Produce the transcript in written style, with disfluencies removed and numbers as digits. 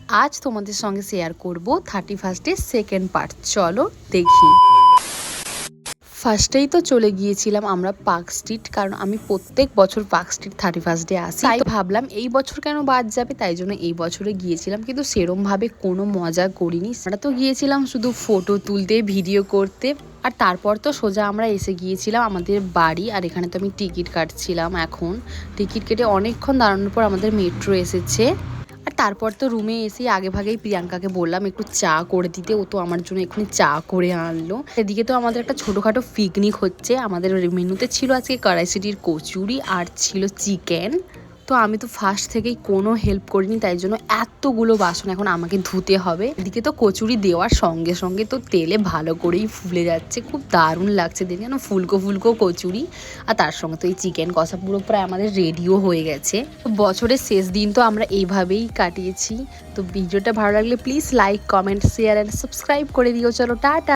আজ তোমাদের সঙ্গে শেয়ার করব 31st সেকেন্ড পার্ট। চলো দেখি। ফার্স্টেই তো চলে গিয়েছিলাম আমরা পার্ক স্ট্রিট, কারণ আমি প্রত্যেক বছর পার্ক স্ট্রিট 31 আসি, তাই ভাবলাম এই বছর কেন বাদ যাবে, তাই জন্য এই বছরে গিয়েছিলাম। কিন্তু সেরম ভাবে কোনো মজা করিনি। আমরা তো গিয়েছিলাম শুধু ফটো তুলতে, ভিডিও করতে, আর তারপর তো সোজা আমরা এসে গিয়েছিলাম আমাদের বাড়ি। আর এখানে তো আমি টিকিট কাটছিলাম। এখন টিকিট কেটে অনেকক্ষণ দাঁড়ানোর পর আমাদের মেট্রো এসেছে। আর তারপর তো রুমে এসে আগে ভাগেই প্রিয়াঙ্কাকে বললাম একটু চা করে দিতে। ও তো আমার জন্য এক্ষুনি চা করে আনলো। এদিকে তো আমাদের একটা ছোটোখাটো পিকনিক হচ্ছে। আমাদের মেনুতে ছিল আজকে কড়াইশুঁটির কচুরি আর ছিল চিকেন। তো আমি তো ফার্স্ট থেকেই কোনো হেল্প করিনি, তাই জন্য এতগুলো বাসন এখন আমাকে ধুতে হবে। এদিকে তো কচুরি দেওয়ার সঙ্গে সঙ্গে তো তেলে ভালো করেই ফুলে যাচ্ছে, খুব দারুণ লাগছে দেখে, যেন ফুলকো ফুলকো কচুরি। আর তার সঙ্গে তো এই চিকেন কষা পুরো প্রায় আমাদের রেডিও হয়ে গেছে। বছরের শেষ দিন তো আমরা এইভাবেই কাটিয়েছি। তো ভিডিওটা ভালো লাগলে please like, comment, share and subscribe করে দিও। চলো টাটা।